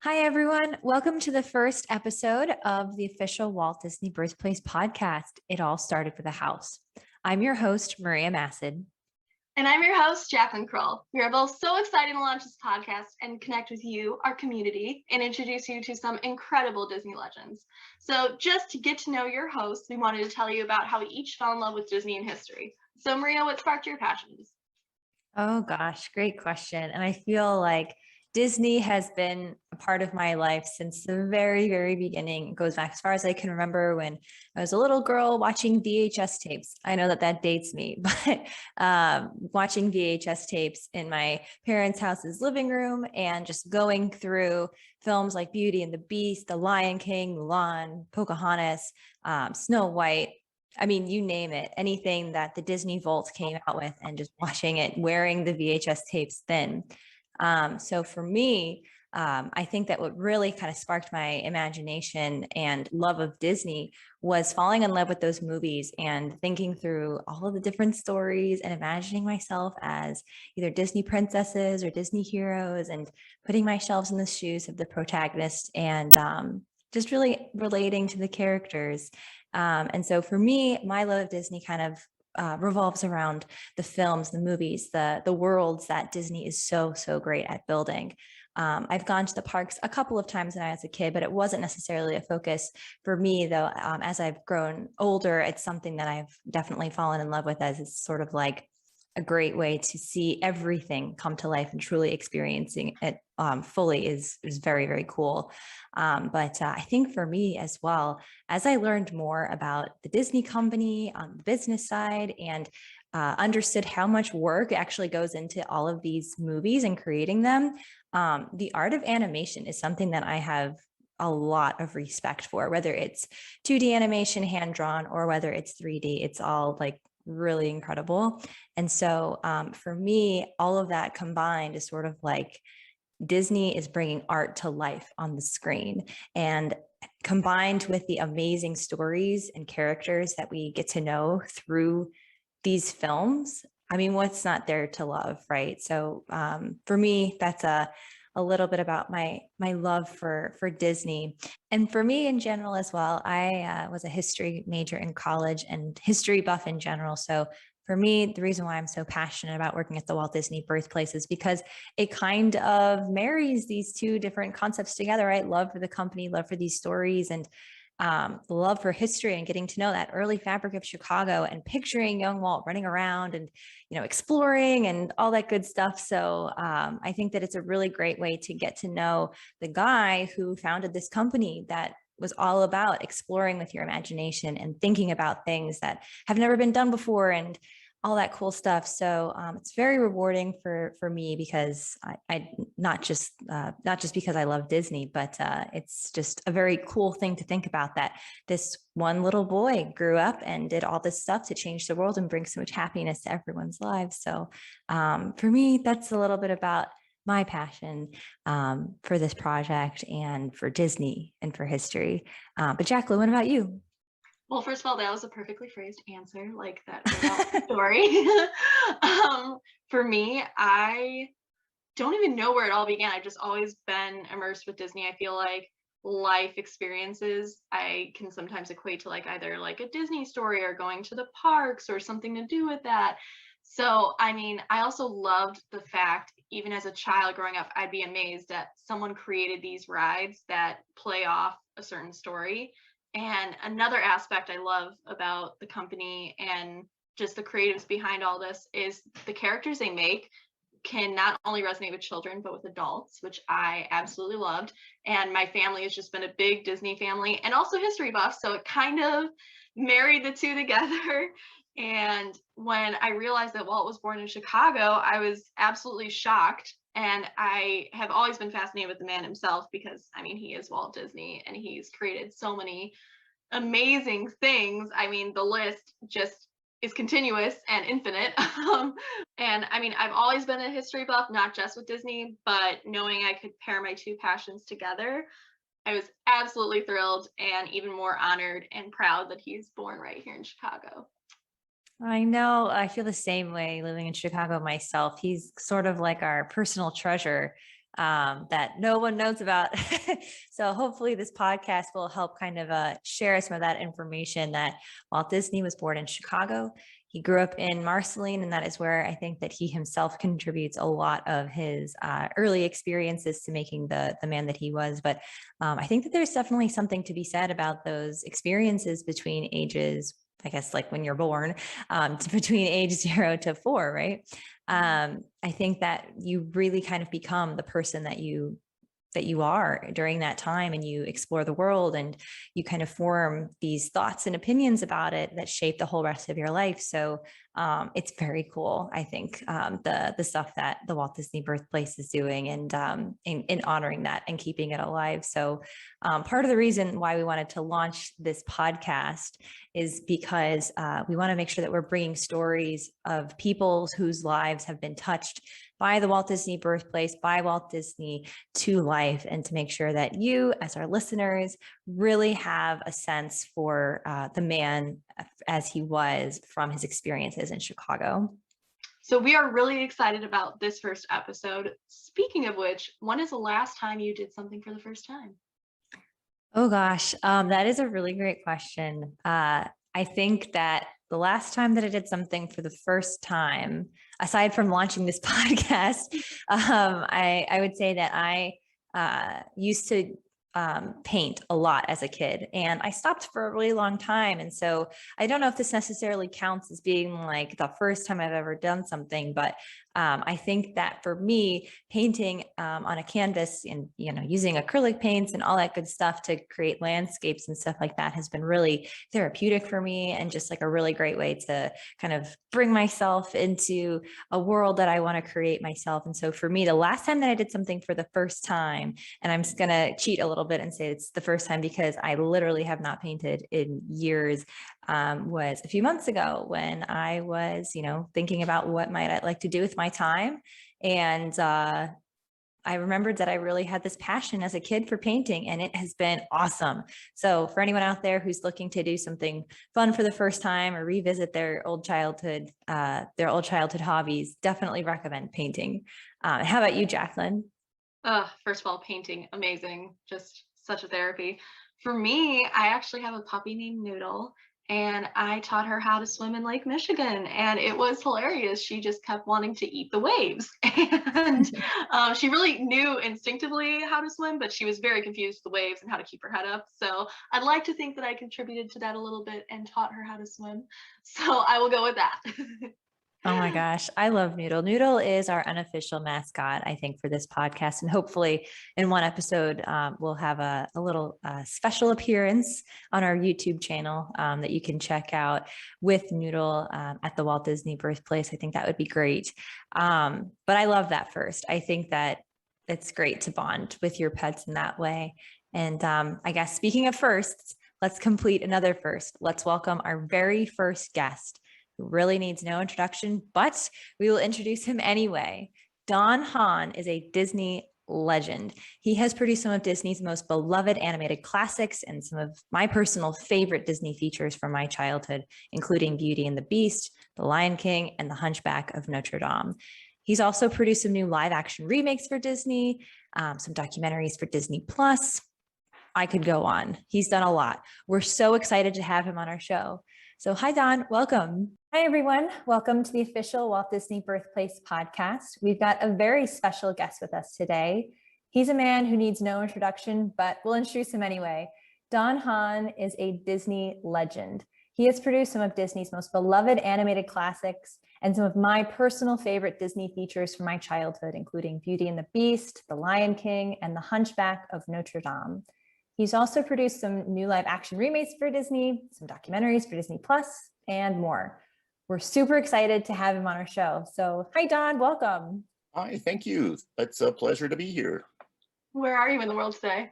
Hi, everyone. Welcome to the first episode of the official Walt Disney Birthplace podcast. It all started with a house. I'm your host, Maria Massad. And I'm your host, Jacklyn Krol. We are both so excited to launch this podcast and connect with you, our community, and introduce you to some incredible Disney legends. So just to get to know your hosts, we wanted to tell you about how we each fell in love with Disney and history. So Maria, what sparked your passions? Oh gosh, great question. And I feel like Disney has been a part of my life since the very, very beginning. It goes back as far as I can remember when I was a little girl watching VHS tapes. I know that that dates me, but watching VHS tapes in my parents' house's living room and just going through films like Beauty and the Beast, The Lion King, Mulan, Pocahontas, Snow White. I mean, you name it, anything that the Disney Vault came out with and just watching it, wearing the VHS tapes then. So for me, I think that what really kind of sparked my imagination and love of Disney was falling in love with those movies and thinking through all of the different stories and imagining myself as either Disney princesses or Disney heroes and putting myself in the shoes of the protagonist and just really relating to the characters. And so for me, my love of Disney kind of revolves around the films, the movies, the worlds that Disney is so great at building. I've gone to the parks a couple of times when I was a kid, but it wasn't necessarily a focus for me, though. As I've grown older, it's something that I've definitely fallen in love with, as it's sort of like a great way to see everything come to life, and truly experiencing it fully is very cool. But I think for me as well, as I learned more about the Disney company on the business side and understood how much work actually goes into all of these movies and creating them, the art of animation is something that I have a lot of respect for, whether it's 2D animation, hand drawn, or whether it's 3D. It's all like really incredible. And so for me, all of that combined is sort of like Disney is bringing art to life on the screen, and combined with the amazing stories and characters that we get to know through these films. I mean, what's not there to love, right? So for me, that's a little bit about my love for Disney. And for me in general as well, I was a history major in college and history buff in general. So for me, the reason why I'm so passionate about working at the Walt Disney Birthplace is because it kind of marries these two different concepts together, right? Love for the company, love for these stories, and love for history and getting to know that early fabric of Chicago and picturing young Walt running around and, exploring and all that good stuff. So I think that it's a really great way to get to know the guy who founded this company that was all about exploring with your imagination and thinking about things that have never been done before and all that cool stuff. So it's very rewarding for me because I not just because I love Disney, but it's just a very cool thing to think about, that this one little boy grew up and did all this stuff to change the world and bring so much happiness to everyone's lives. So for me, that's a little bit about my passion for this project and for Disney and for history. But Jacklyn, what about you? Well, first of all, that was a perfectly phrased answer, like that right out the story. For me, I don't even know where it all began. I've just always been immersed with Disney. I feel like life experiences I can sometimes equate to like either like a Disney story or going to the parks or something to do with that. So, I mean, I also loved the fact, even as a child growing up, I'd be amazed that someone created these rides that play off a certain story. And another aspect I love about the company and just the creatives behind all this is the characters they make can not only resonate with children but with adults, which I absolutely loved. And my family has just been a big Disney family and also history buff, so it kind of married the two together. And when I realized that Walt was born in Chicago, I was absolutely shocked. And I have always been fascinated with the man himself because, I mean, he is Walt Disney and he's created so many amazing things. I mean, the list just is continuous and infinite. And I mean, I've always been a history buff, not just with Disney, but knowing I could pair my two passions together, I was absolutely thrilled and even more honored and proud that he's born right here in Chicago. I know. I feel the same way living in Chicago myself. He's sort of like our personal treasure. that no one knows about. So hopefully this podcast will help kind of share some of that information that Walt Disney was born in Chicago. He grew up in Marceline, and that is where I think that he himself contributes a lot of his early experiences to making the man that he was. But I think that there's definitely something to be said about those experiences between ages, I guess, like when you're born, between age 0 to 4, right? I think that you really kind of become the person that you are during that time, and you explore the world and you kind of form these thoughts and opinions about it that shape the whole rest of your life. So it's very cool, I think, the stuff that the Walt Disney Birthplace is doing, and in honoring that and keeping it alive. So part of the reason why we wanted to launch this podcast is because we want to make sure that we're bringing stories of people whose lives have been touched by the Walt Disney Birthplace, by Walt Disney, to life, and to make sure that you, as our listeners, really have a sense for the man as he was from his experiences in Chicago. So we are really excited about this first episode. Speaking of which, when is the last time you did something for the first time? Oh gosh, that is a really great question. I think that the last time that I did something for the first time, aside from launching this podcast, I would say that I used to paint a lot as a kid, and I stopped for a really long time. And so I don't know if this necessarily counts as being like the first time I've ever done something, but I think that for me, painting on a canvas and, using acrylic paints and all that good stuff to create landscapes and stuff like that has been really therapeutic for me, and just like a really great way to kind of bring myself into a world that I want to create myself. And so for me, the last time that I did something for the first time, and I'm just going to cheat a little bit and say it's the first time because I literally have not painted in years, was a few months ago when I was, thinking about what might I like to do with my time. And I remembered that I really had this passion as a kid for painting, and it has been awesome. So for anyone out there who's looking to do something fun for the first time or revisit their old childhood hobbies, definitely recommend painting. How about you, Jacklyn? First of all, painting, amazing. Just such a therapy. For me, I actually have a puppy named Noodle, and I taught her how to swim in Lake Michigan, and it was hilarious. She just kept wanting to eat the waves, and she really knew instinctively how to swim, but she was very confused with the waves and how to keep her head up. So I'd like to think that I contributed to that a little bit and taught her how to swim. So I will go with that. Oh my gosh, I love Noodle. Noodle is our unofficial mascot, I think, for this podcast. And hopefully in one episode, we'll have a little special appearance on our YouTube channel that you can check out with Noodle at the Walt Disney Birthplace. I think that would be great. But I love that first. I think that it's great to bond with your pets in that way. And I guess speaking of firsts, let's complete another first. Let's welcome our very first guest, who really needs no introduction, but we will introduce him anyway. Don Hahn is a Disney legend. He has produced some of Disney's most beloved animated classics and some of my personal favorite Disney features from my childhood, including Beauty and the Beast, The Lion King, and The Hunchback of Notre Dame. He's also produced some new live action remakes for Disney, some documentaries for Disney Plus. I could go on. He's done a lot. We're so excited to have him on our show. So hi, Don, welcome. Hi, everyone. Welcome to the official Walt Disney Birthplace podcast. We've got a very special guest with us today. He's a man who needs no introduction, but we'll introduce him anyway. Don Hahn is a Disney legend. He has produced some of Disney's most beloved animated classics and some of my personal favorite Disney features from my childhood, including Beauty and the Beast, The Lion King, and The Hunchback of Notre Dame. He's also produced some new live action remakes for Disney, some documentaries for Disney Plus, and more. We're super excited to have him on our show. So hi, Don, welcome. Hi, thank you. It's a pleasure to be here. Where are you in the world today?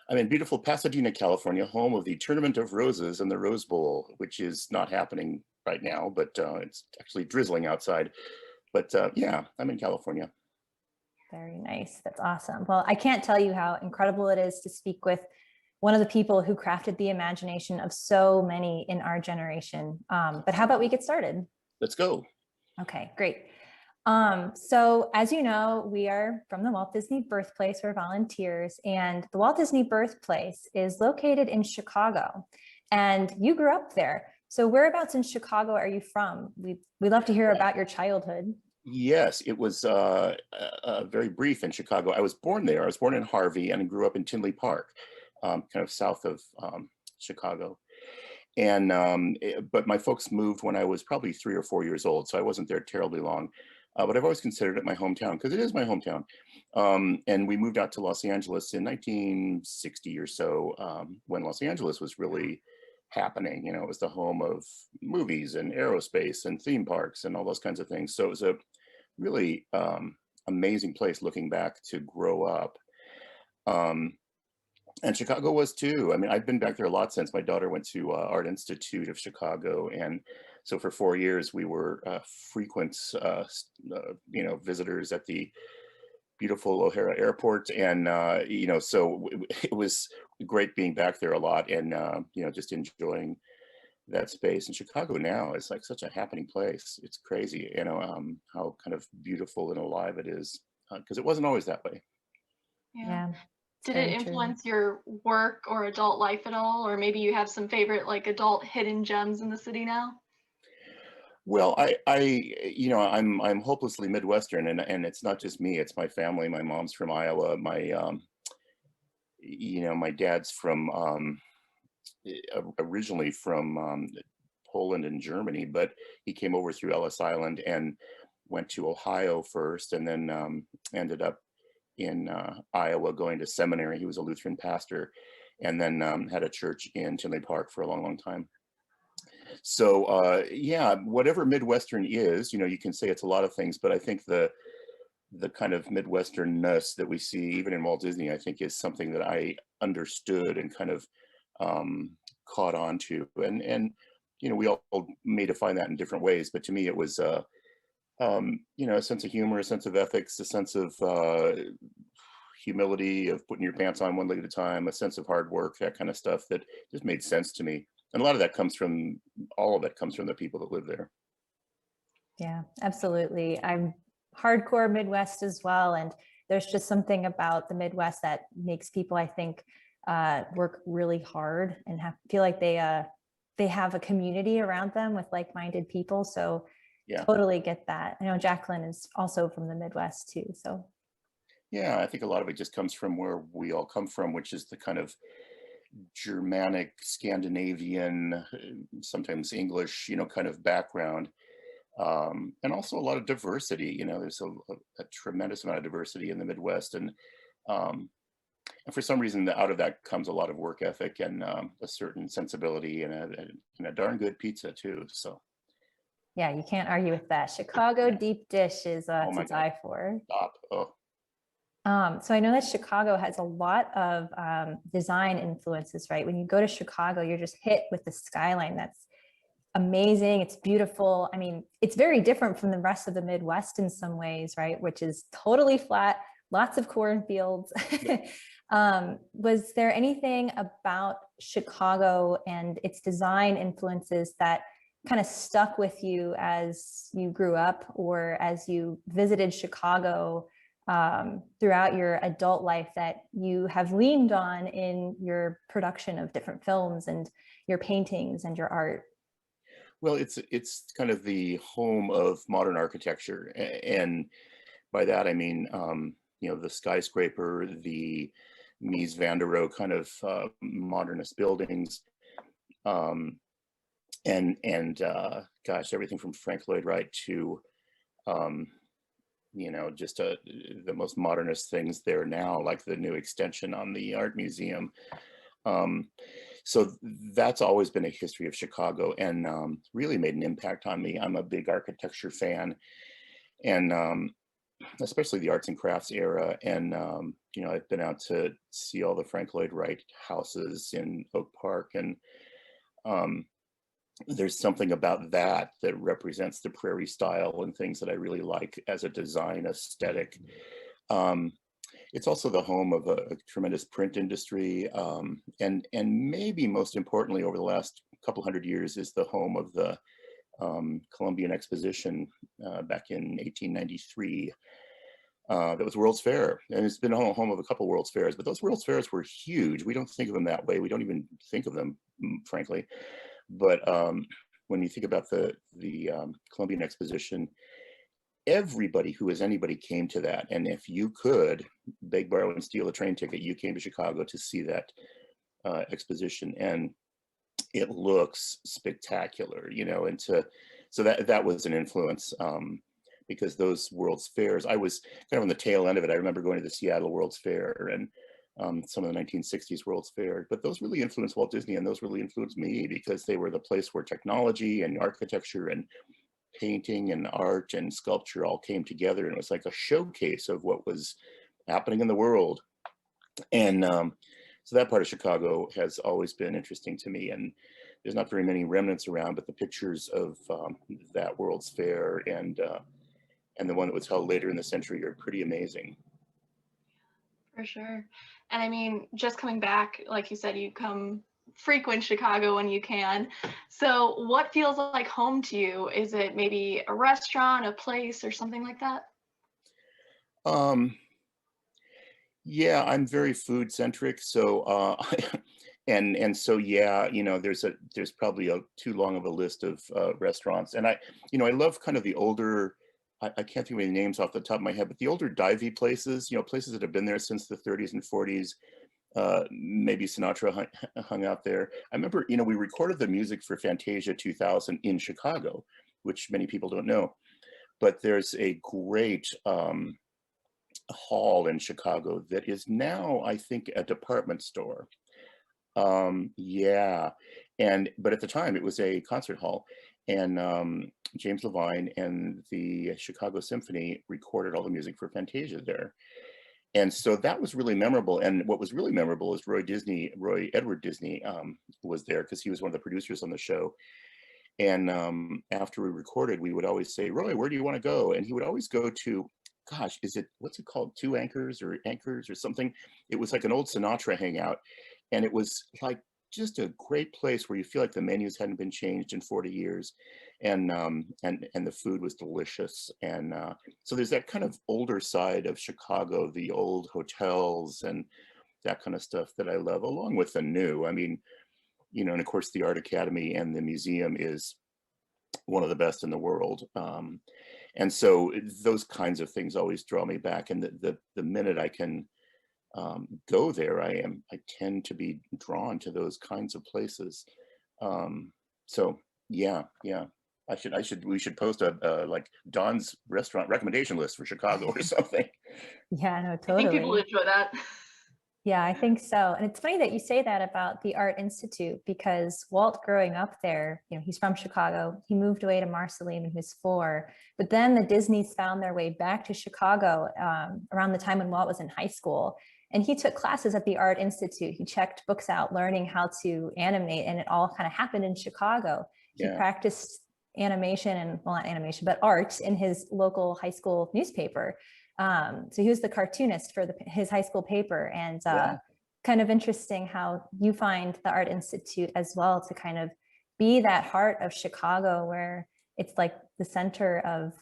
I'm in beautiful Pasadena, California, home of the Tournament of Roses and the Rose Bowl, which is not happening right now, but it's actually drizzling outside. But yeah, I'm in California. Very nice. That's awesome. Well, I can't tell you how incredible it is to speak with one of the people who crafted the imagination of so many in our generation. But how about we get started? Let's go. Okay, great. So as you know, we are from the Walt Disney Birthplace, we're volunteers, and the Walt Disney Birthplace is located in Chicago, and you grew up there. So whereabouts in Chicago are you from? We'd love to hear about your childhood. Yes, it was very brief in Chicago. I was born there. I was born in Harvey and grew up in Tinley Park, kind of south of Chicago. And but my folks moved when I was probably 3 or 4 years old, so I wasn't there terribly long. But I've always considered it my hometown because it is my hometown. And we moved out to Los Angeles in 1960 or so, when Los Angeles was really happening. You know, it was the home of movies and aerospace and theme parks and all those kinds of things. So it was a really amazing place looking back to grow up. And Chicago was too. I mean, I've been back there a lot since. My daughter went to Art Institute of Chicago, and so for 4 years we were frequent, you know, visitors at the beautiful O'Hara Airport, and you know, so it was great being back there a lot, and you know, just enjoying that space. And Chicago now is like such a happening place. It's crazy, you know, how kind of beautiful and alive it is, because it wasn't always that way. Yeah. Did it influence your work or adult life at all? Or maybe you have some favorite like adult hidden gems in the city now? Well, you know, I'm hopelessly Midwestern, and it's not just me, it's my family. My mom's from Iowa. My, you know, my dad's from, originally from Poland and Germany, but he came over through Ellis Island and went to Ohio first, and then ended up in Iowa going to seminary. He was a Lutheran pastor, and then had a church in Tinley Park for a long, long time. So yeah, whatever Midwestern is, you know, you can say it's a lot of things, but I think the kind of Midwesternness that we see even in Walt Disney, I think is something that I understood and kind of caught on to. And you know, we all may define that in different ways, but to me it was you know, a sense of humor, a sense of ethics, a sense of humility, of putting your pants on one leg at a time, a sense of hard work, that kind of stuff that just made sense to me. And a lot of that comes from, all of it comes from the people that live there. Yeah, absolutely. I'm hardcore Midwest as well. And there's just something about the Midwest that makes people, I think, work really hard and feel like they have a community around them with like-minded people. So Yeah. Totally get that. I know Jacklyn is also from the Midwest too. So Yeah, I think a lot of it just comes from where we all come from, which is the kind of Germanic, Scandinavian, sometimes English, you know, kind of background. And also a lot of diversity. You know, there's a tremendous amount of diversity in the Midwest, and for some reason, out of that comes a lot of work ethic and a certain sensibility and a darn good pizza too. So yeah, you can't argue with that. Chicago deep dish is to die for. Stop. Oh. So I know that Chicago has a lot of design influences, right? When you go to Chicago, you're just hit with the skyline. That's amazing. It's beautiful. I mean, it's very different from the rest of the Midwest in some ways, right? Which is totally flat, lots of cornfields. Was there anything about Chicago and its design influences that kind of stuck with you as you grew up or as you visited Chicago throughout your adult life that you have leaned on in your production of different films and your paintings and your art? Well, it's kind of the home of modern architecture, and by that I mean, you know, the skyscraper, the Mies van der Rohe kind of modernist buildings, and gosh, everything from Frank Lloyd Wright to you know, just the most modernist things there now, like the new extension on the art museum. So that's always been a history of Chicago, and really made an impact on me. I'm a big architecture fan, and especially the arts and crafts era. And you know, I've been out to see all the Frank Lloyd Wright houses in Oak Park, and there's something about that that represents the prairie style and things that I really like as a design aesthetic. It's also the home of a tremendous print industry, and maybe most importantly, over the last couple hundred years, is the home of the Columbian Exposition back in 1893. That was World's Fair, and it's been home of a couple World's Fairs, but those World's Fairs were huge. We don't think of them that way. We don't even think of them, frankly. But when you think about the Columbian Exposition, everybody who is anybody came to that. And if you could beg, borrow, and steal a train ticket, you came to Chicago to see that exposition. And it looks spectacular, you know, and so that was an influence, because those World's Fairs, I was kind of on the tail end of it. I remember going to the Seattle World's Fair and some of the 1960s World's Fair, but those really influenced Walt Disney, and those really influenced me because they were the place where technology and architecture and painting and art and sculpture all came together, and it was like a showcase of what was happening in the world. And so that part of Chicago has always been interesting to me, and there's not very many remnants around, but the pictures of that World's Fair and the one that was held later in the century are pretty amazing. For sure. And I mean, just coming back, like you said, you come frequent Chicago when you can. So what feels like home to you? Is it maybe a restaurant, a place, or something like that? Yeah, I'm very food centric. So and so yeah, you know, there's probably too long of a list of restaurants, and I love kind of the older. I can't think of any names off the top of my head, but the older divey places, you know, places that have been there since the 30s and 40s. Maybe Sinatra hung out there. I remember, you know, we recorded the music for Fantasia 2000 in Chicago, which many people don't know. But there's a great hall in Chicago that is now, I think, a department store. Yeah, but at the time it was a concert hall, and James Levine and the Chicago Symphony recorded all the music for Fantasia there. And so that was really memorable. And what was really memorable is Roy Edward Disney was there because he was one of the producers on the show. And after we recorded, we would always say, Roy, where do you want to go? And he would always go to, gosh, what's it called? Two Anchors or something. It was like an old Sinatra hangout. And it was like just a great place where you feel like the menus hadn't been changed in 40 years. And the food was delicious. And so there's that kind of older side of Chicago, the old hotels and that kind of stuff that I love, along with the new. I mean, you know, and of course the Art Academy and the museum is one of the best in the world. And so those kinds of things always draw me back. And the minute I can go there, I tend to be drawn to those kinds of places. So yeah. We should post a like Don's restaurant recommendation list for Chicago or something. Yeah, no, I think people totally. enjoy that. Yeah, I think so. And it's funny that you say that about the Art Institute, because Walt, growing up there, you know, he's from Chicago. He moved away to Marceline when he was 4. But then the Disneys found their way back to Chicago around the time when Walt was in high school. And he took classes at the Art Institute. He checked books out, learning how to animate, and it all kind of happened in Chicago. He practiced animation and, well, not animation, but art in his local high school newspaper. So he was the cartoonist for his high school paper, and kind of interesting how you find the Art Institute as well to kind of be that heart of Chicago, where it's like the center of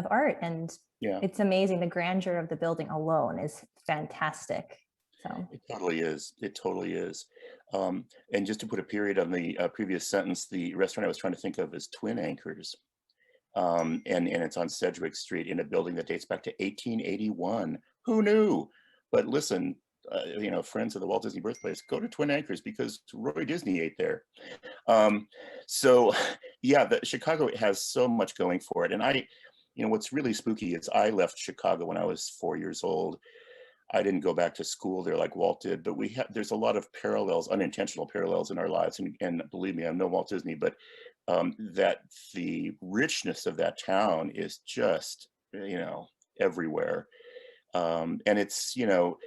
art. And it's amazing. The grandeur of the building alone is fantastic. So it totally is. It totally is. And just to put a period on the previous sentence, the restaurant I was trying to think of is Twin Anchors. And it's on Sedgwick Street in a building that dates back to 1881. Who knew? But listen, you know, friends of the Walt Disney Birthplace, go to Twin Anchors because Roy Disney ate there. So yeah, Chicago has so much going for it. And you know, what's really spooky is I left Chicago when I was 4 years old. I didn't go back to school there like Walt did, but there's a lot of parallels, unintentional parallels in our lives. And believe me, I'm no Walt Disney, but that the richness of that town is just, you know, everywhere. And it's, you know,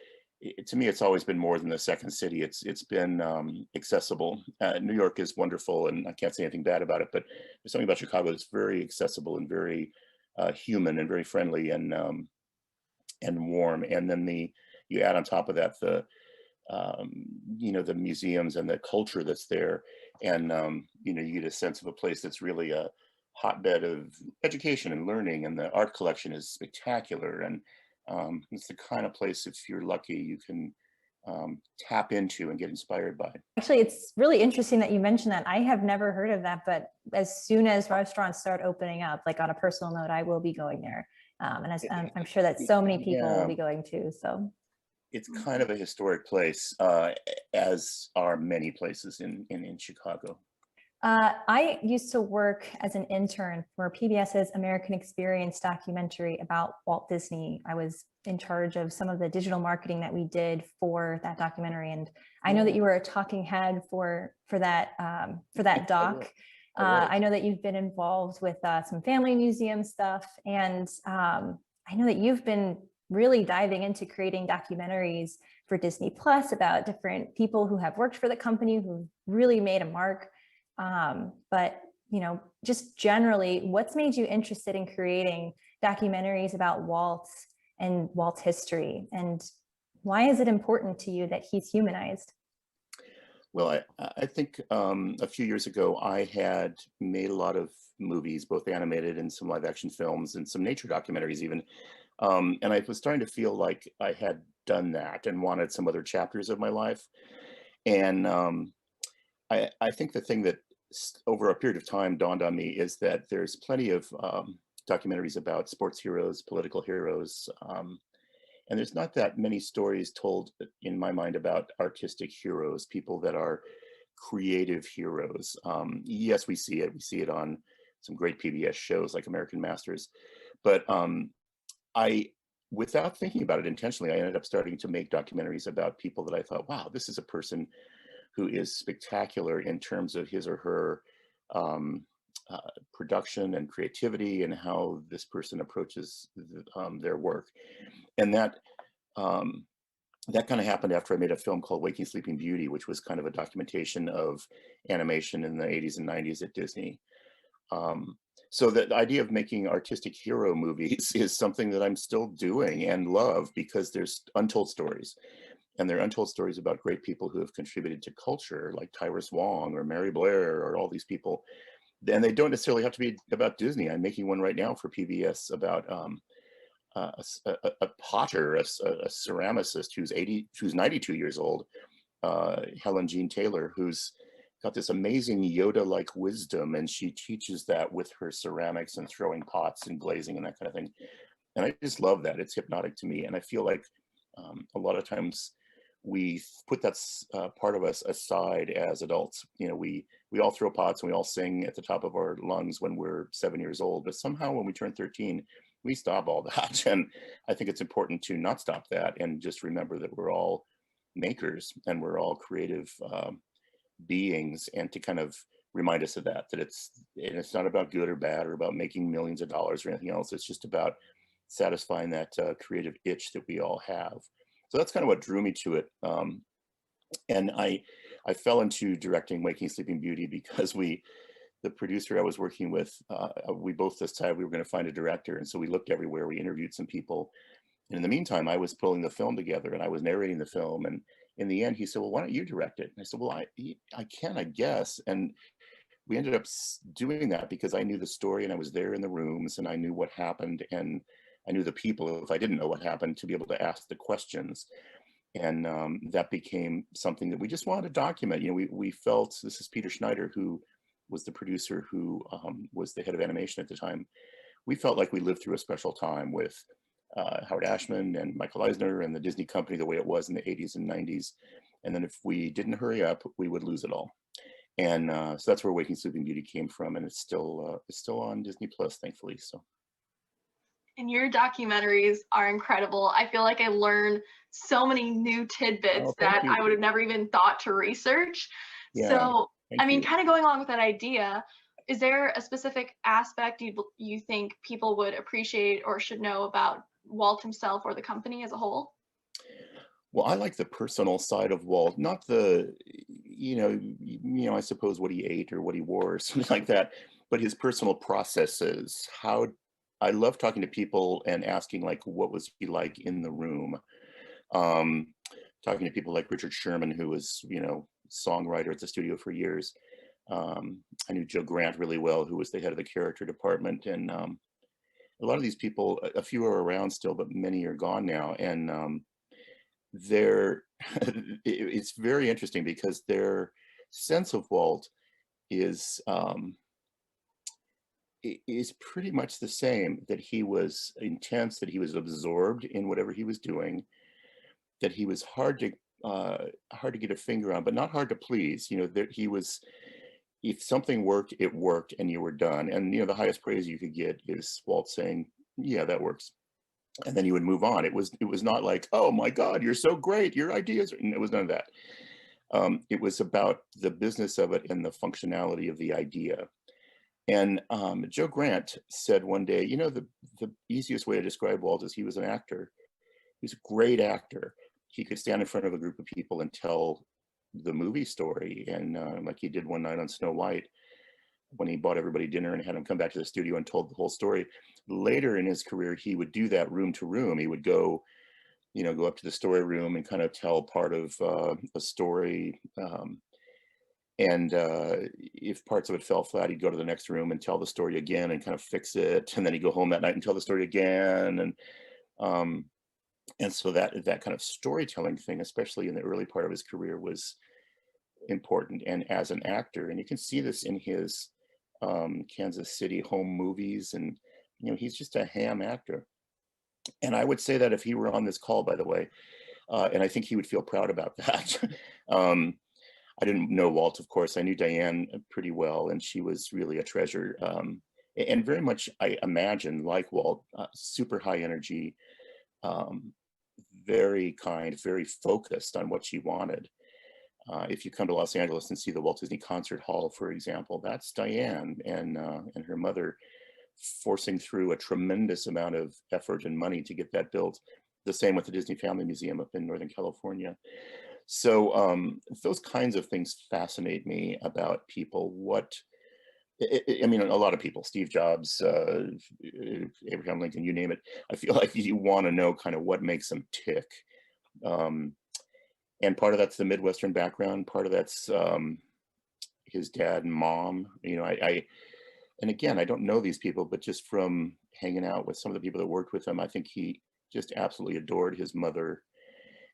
to me, it's always been more than the second city. It's been accessible. New York is wonderful, and I can't say anything bad about it, but there's something about Chicago that's very accessible and very human and very friendly and warm. And then you add on top of that you know, the museums and the culture that's there, and you know, you get a sense of a place that's really a hotbed of education and learning, and the art collection is spectacular. And it's the kind of place, if you're lucky, you can tap into and get inspired by. Actually, it's really interesting that you mentioned that. I have never heard of that, but as soon as restaurants start opening up, like on a personal note, I will be going there. And as, I'm sure that so many people will be going too. So it's kind of a historic place, as are many places in Chicago. I used to work as an intern for PBS's American Experience documentary about Walt Disney. I was in charge of some of the digital marketing that we did for that documentary, and I know that you were a talking head for that doc. I know that you've been involved with some family museum stuff, and I know that you've been really diving into creating documentaries for Disney Plus about different people who have worked for the company, who really made a mark. But, you know, just generally, what's made you interested in creating documentaries about Waltz and Walt's history? And why is it important to you that he's humanized? Well, I think a few years ago, I had made a lot of movies, both animated and some live action films and some nature documentaries even. And I was starting to feel like I had done that and wanted some other chapters of my life. And I think the thing that over a period of time dawned on me is that there's plenty of documentaries about sports heroes, political heroes, and there's not that many stories told in my mind about artistic heroes, people that are creative heroes. Yes, we see it. We see it on some great PBS shows like American Masters. But without thinking about it intentionally, I ended up starting to make documentaries about people that I thought, wow, this is a person who is spectacular in terms of his or her production and creativity, and how this person approaches their work. And that kind of happened after I made a film called Waking Sleeping Beauty, which was kind of a documentation of animation in the 80s and 90s at Disney. So the idea of making artistic hero movies is something that I'm still doing and love, because there's untold stories. And there are untold stories about great people who have contributed to culture, like Tyrus Wong or Mary Blair or all these people. And they don't necessarily have to be about Disney. I'm making one right now for PBS about a potter, a ceramicist who's 92 years old, Helen Jean Taylor, who's got this amazing Yoda-like wisdom, and she teaches that with her ceramics and throwing pots and glazing and that kind of thing. And I just love that. It's hypnotic to me. And I feel like a lot of times we put that part of us aside as adults. You know, we all throw pots and we all sing at the top of our lungs when we're 7 years old, but somehow when we turn 13, we stop all that. And I think it's important to not stop that and just remember that we're all makers and we're all creative beings, and to kind of remind us of that it's not about good or bad or about making millions of dollars or anything else. It's just about satisfying that creative itch that we all have. So that's kind of what drew me to it. And I fell into directing Waking Sleeping Beauty because the producer I was working with, we both decided we were going to find a director. And so we looked everywhere, we interviewed some people. And in the meantime, I was pulling the film together and I was narrating the film. And in the end, he said, well, why don't you direct it? And I said, well, I can, I guess. And we ended up doing that because I knew the story and I was there in the rooms and I knew what happened and I knew the people, if I didn't know what happened, to be able to ask the questions. And that became something that we just wanted to document. You know, we felt, this is Peter Schneider, who was the producer, who was the head of animation at the time. We felt like we lived through a special time with Howard Ashman and Michael Eisner and the Disney company the way it was in the 80s and 90s. And then if we didn't hurry up, we would lose it all. And so that's where Waking Sleeping Beauty came from. And it's still on Disney Plus, thankfully. So. And your documentaries are incredible. I feel like I learned so many new tidbits that I would have never even thought to research. Yeah, so, I mean, kind of going along with that idea, is there a specific aspect you think people would appreciate or should know about Walt himself or the company as a whole? Well, I like the personal side of Walt, not the, I suppose what he ate or what he wore or something like that, but his personal processes. I love talking to people and asking, like, what was he like in the room? Talking to people like Richard Sherman, who was, songwriter at the studio for years. I knew Joe Grant really well, who was the head of the character department. And a lot of these people, a few are around still, but many are gone now. And they're, it's very interesting because their sense of Walt is pretty much the same, that he was intense, that he was absorbed in whatever he was doing, that he was hard to get a finger on, but not hard to please. You know, that he was, if something worked, it worked, and you were done. And you know, the highest praise you could get is Walt saying, "Yeah, that works," and then you would move on. It was not like, "Oh my God, you're so great, your ideas." It was none of that. It was about the business of it and the functionality of the idea. And Joe Grant said one day, you know, the easiest way to describe Walt is he was an actor. He was a great actor. He could stand in front of a group of people and tell the movie story. And like he did one night on Snow White, when he bought everybody dinner and had them come back to the studio and told the whole story. Later in his career, he would do that room to room. He would go, you know, go up to the story room and kind of tell part of a story. And if parts of it fell flat, he'd go to the next room and tell the story again and kind of fix it. And then he'd go home that night and tell the story again. And so that kind of storytelling thing, especially in the early part of his career, was important. And as an actor, and you can see this in his Kansas City home movies, and you know, he's just a ham actor. And I would say that if he were on this call, by the way, and I think he would feel proud about that. I didn't know Walt, of course. I knew Diane pretty well, and she was really a treasure. And very much, I imagine, like Walt, super high energy, very kind, very focused on what she wanted. If you come to Los Angeles and see the Walt Disney Concert Hall, for example, that's Diane and her mother forcing through a tremendous amount of effort and money to get that built. The same with the Disney Family Museum up in Northern California. So those kinds of things fascinate me about people. I mean, a lot of people, Steve Jobs, Abraham Lincoln, you name it. I feel like you want to know kind of what makes them tick. And part of that's the Midwestern background. Part of that's his dad and mom. You know, and again, I don't know these people, but just from hanging out with some of the people that worked with him, I think he just absolutely adored his mother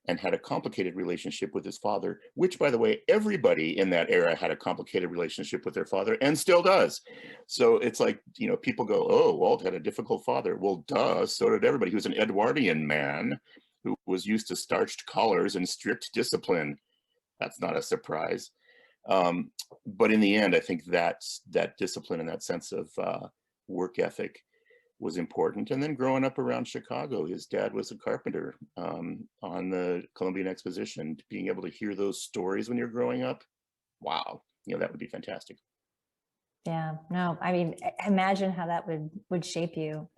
and had a complicated relationship with his father, which, by the way, everybody in that era had a complicated relationship with their father and still does. So it's like, you know, people go, "Oh, Walt had a difficult father." Well, duh, so did everybody. He was an Edwardian man who was used to starched collars and strict discipline. That's not a surprise. But in the end, I think that discipline and that sense of work ethic was important. And then growing up around Chicago, his dad was a carpenter on the Columbian Exposition. Being able to hear those stories when you're growing up, wow, you know, that would be fantastic. Yeah, no, I mean, imagine how that would shape you.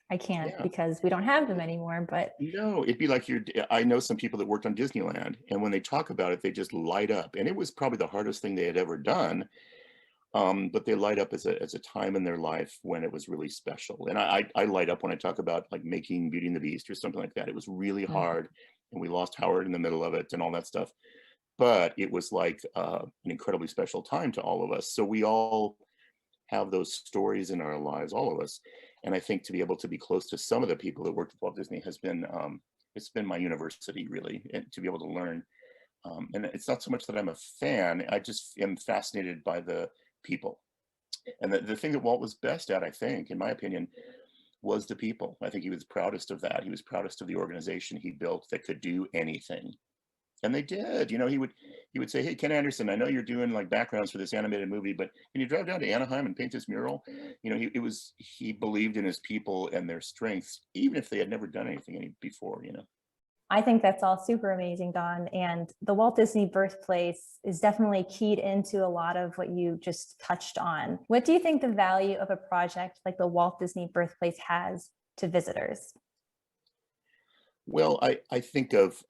I can't, because we don't have them anymore, but. No, it'd be like I know some people that worked on Disneyland, and when they talk about it, they just light up. And it was probably the hardest thing they had ever done. But they light up as a time in their life when it was really special. And I light up when I talk about like making Beauty and the Beast or something like that. It was really hard, and we lost Howard in the middle of it and all that stuff. But it was like an incredibly special time to all of us. So we all have those stories in our lives, all of us. And I think to be able to be close to some of the people that worked with Walt Disney has been, it's been my university, really, and to be able to learn. And it's not so much that I'm a fan, I just am fascinated by the people. And the thing that Walt was best at, I think, in my opinion, was the people. I think he was proudest of that. He was proudest of the organization he built that could do anything. And they did. You know, he would say, "Hey, Ken Anderson, I know you're doing like backgrounds for this animated movie, but can you drive down to Anaheim and paint this mural?" You know, he believed in his people and their strengths, even if they had never done anything before, you know. I think that's all super amazing, Don. And the Walt Disney Birthplace is definitely keyed into a lot of what you just touched on. What do you think the value of a project like the Walt Disney Birthplace has to visitors? Well, I think of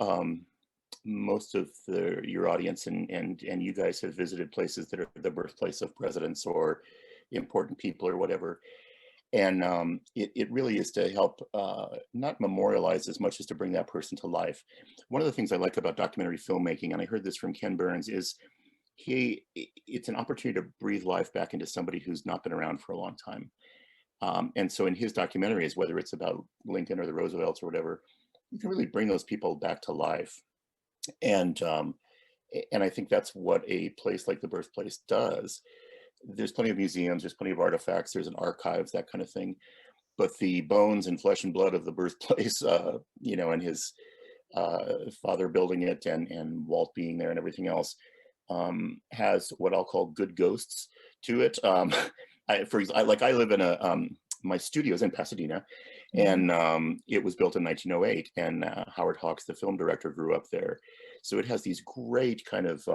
most of your audience and you guys have visited places that are the birthplace of presidents or important people or whatever. And it really is to help not memorialize as much as to bring that person to life. One of the things I like about documentary filmmaking, and I heard this from Ken Burns, is it's an opportunity to breathe life back into somebody who's not been around for a long time. And so in his documentaries, whether it's about Lincoln or the Roosevelts or whatever, you can really bring those people back to life. And I think that's what a place like the Birthplace does. There's plenty of museums, there's plenty of artifacts, there's an archives, that kind of thing. But the bones and flesh and blood of the Birthplace, you know, and his father building it, and Walt being there and everything else, has what I'll call good ghosts to it. For example, like I live in my studio is in Pasadena, and it was built in 1908, and Howard Hawks, the film director, grew up there. So it has these great kind of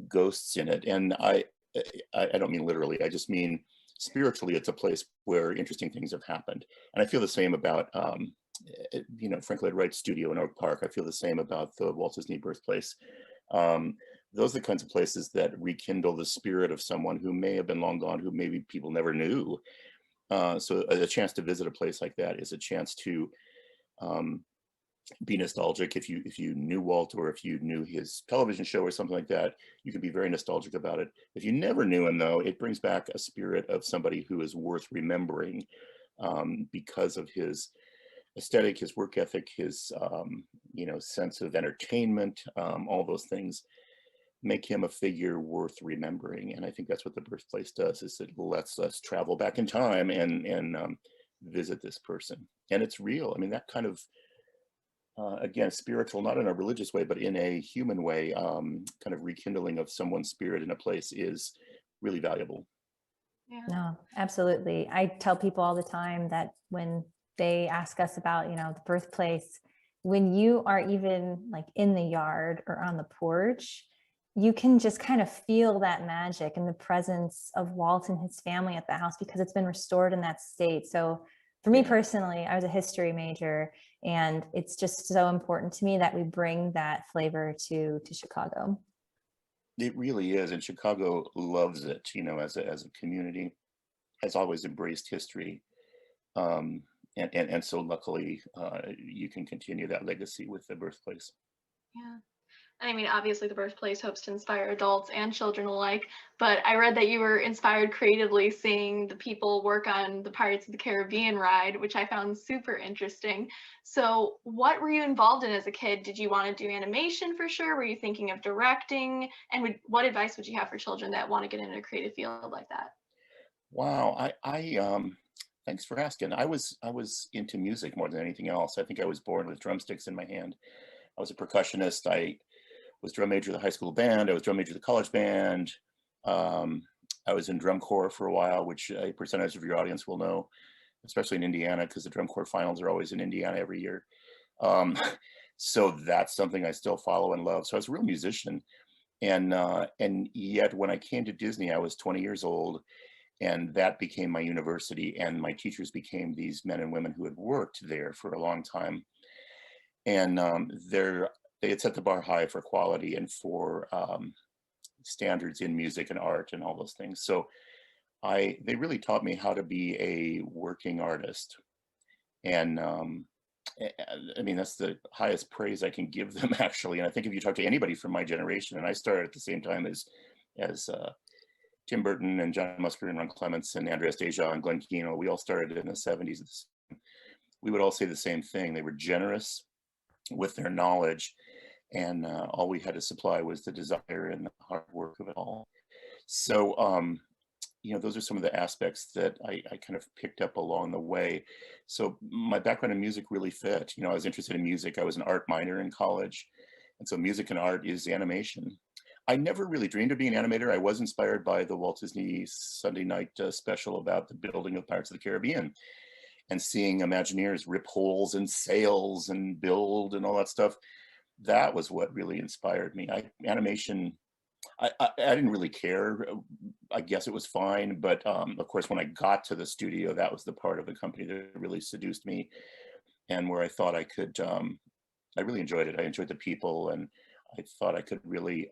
ghosts in it. And I don't mean literally, I just mean spiritually, it's a place where interesting things have happened. And I feel the same about, you know, Frank Lloyd Wright's studio in Oak Park. I feel the same about the Walt Disney Birthplace. Those are the kinds of places that rekindle the spirit of someone who may have been long gone, who maybe people never knew. So a chance to visit a place like that is a chance to be nostalgic. If you knew Walt, or if you knew his television show or something like that, you can be very nostalgic about it. If you never knew him, though, it brings back a spirit of somebody who is worth remembering, because of his aesthetic, his work ethic, his you know, sense of entertainment. All those things make him a figure worth remembering. And I think that's what the Birthplace does, is it lets us travel back in time and visit this person. And it's real. I mean, that kind of again, spiritual, not in a religious way, but in a human way, kind of rekindling of someone's spirit in a place is really valuable. Yeah. No, absolutely. I tell people all the time that when they ask us about, you know, the Birthplace, when you are even like in the yard or on the porch, you can just kind of feel that magic and the presence of Walt and his family at the house, because it's been restored in that state. So for me personally, I was a history major, and it's just so important to me that we bring that flavor to Chicago. It really is, and Chicago loves it. You know, as a community, has always embraced history, and so luckily, you can continue that legacy with the Birthplace. Yeah. I mean, obviously, the Birthplace hopes to inspire adults and children alike, but I read that you were inspired creatively seeing the people work on the Pirates of the Caribbean ride, which I found super interesting. So, what were you involved in as a kid? Did you want to do animation for sure? Were you thinking of directing? And what advice would you have for children that want to get into a creative field like that? Wow, thanks for asking. I was into music more than anything else. I think I was born with drumsticks in my hand. I was a percussionist. I was drum major of the high school band. I was drum major of the college band. I was in drum corps for a while, which a percentage of your audience will know, especially in Indiana, because the drum corps finals are always in Indiana every year. So that's something I still follow and love. So I was a real musician. And yet when I came to Disney, I was 20 years old, and that became my university. And my teachers became these men and women who had worked there for a long time. And they had set the bar high for quality and for standards in music and art and all those things. So they really taught me how to be a working artist. And I mean, that's the highest praise I can give them, actually. And I think if you talk to anybody from my generation, and I started at the same time as Tim Burton and John Musker and Ron Clements and Andreas Deja and Glenn Keane, we all started in the 70s. We would all say the same thing. They were generous with their knowledge, and all we had to supply was the desire and the hard work of it all. So, you know, those are some of the aspects that I kind of picked up along the way. So my background in music really fit. You know, I was interested in music. I was an art minor in college, and so music and art is animation. I never really dreamed of being an animator. I was inspired by the Walt Disney Sunday night special about the building of Pirates of the Caribbean, and seeing Imagineers rip holes in sails and build and all that stuff. That was what really inspired me. Animation, I didn't really care. I guess it was fine. But of course, when I got to the studio, that was the part of the company that really seduced me, and where I thought I could, I really enjoyed it. I enjoyed the people, and I thought I could really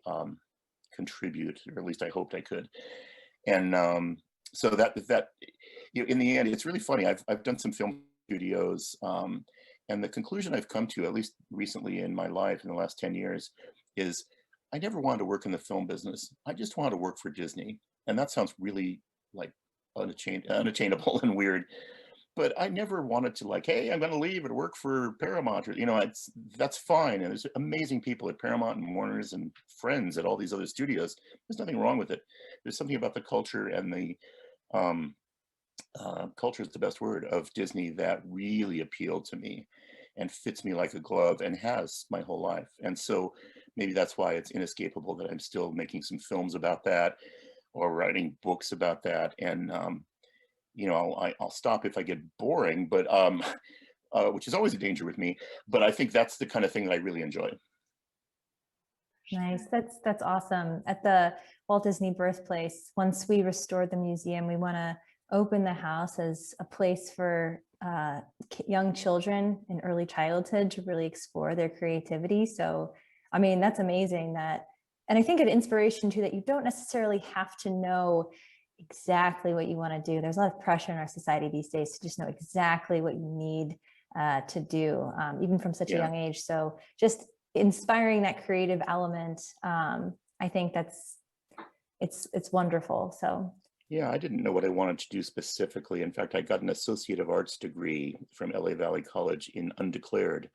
contribute, or at least I hoped I could. And so that you know, in the end, it's really funny. I've done some film studios, and the conclusion I've come to, at least recently in my life in the last 10 years, is I never wanted to work in the film business. I just wanted to work for Disney. And that sounds really like unattainable and weird. But I never wanted to like, hey, I'm going to leave and work for Paramount, or that's fine. And there's amazing people at Paramount and Warner's and friends at all these other studios. There's nothing wrong with it. There's something about the culture and the um, culture is the best word of Disney that really appealed to me and fits me like a glove and has my whole life. And so maybe that's why it's inescapable that I'm still making some films about that or writing books about that. And I'll stop if I get boring, but which is always a danger with me. But I think that's the kind of thing that I really enjoy. Nice. That's awesome. At the Walt Disney Birthplace, once we restored the museum, we want to open the house as a place for young children in early childhood to really explore their creativity. So, I mean, that's amazing that, and I think an inspiration too, that you don't necessarily have to know exactly what you want to do. There's a lot of pressure in our society these days to just know exactly what you need to do, even from such a young age. So just inspiring that creative element, I think it's wonderful. So yeah, I didn't know what I wanted to do specifically. In fact, I got an Associate of Arts degree from LA Valley College in undeclared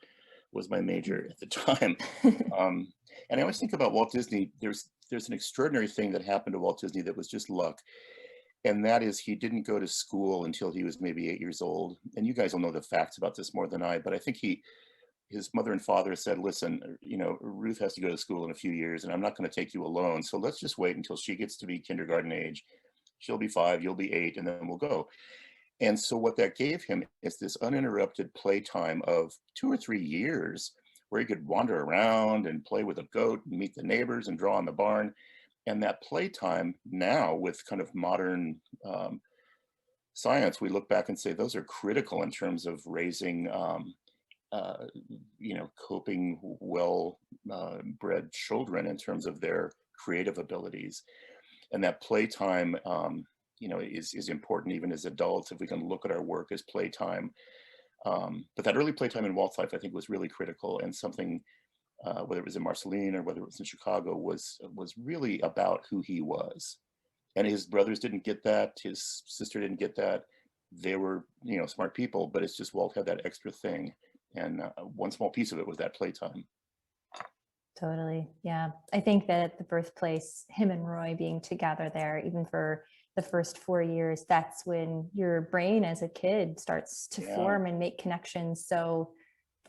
was my major at the time. And I always think about Walt Disney. There's an extraordinary thing that happened to Walt Disney that was just luck. And that is he didn't go to school until he was maybe 8 years old. And you guys will know the facts about this more than I, but I think his mother and father said, listen, Ruth has to go to school in a few years and I'm not going to take you alone. So let's just wait until she gets to be kindergarten age. She'll be 5, you'll be 8, and then we'll go. And so what that gave him is this uninterrupted playtime of 2 or 3 years where he could wander around and play with a goat and meet the neighbors and draw on the barn. And that playtime now with kind of modern science, we look back and say those are critical in terms of raising coping well bred children in terms of their creative abilities. And that playtime is important even as adults if we can look at our work as playtime. But that early playtime in Walt's life I think was really critical, and something whether it was in Marceline or whether it was in Chicago was really about who he was. And his brothers didn't get that, his sister didn't get that. They were smart people, but it's just Walt had that extra thing. And one small piece of it was that playtime. Totally. Yeah. I think that at the Birthplace, him and Roy being together there, even for the first 4 years, that's when your brain as a kid starts to form and make connections. So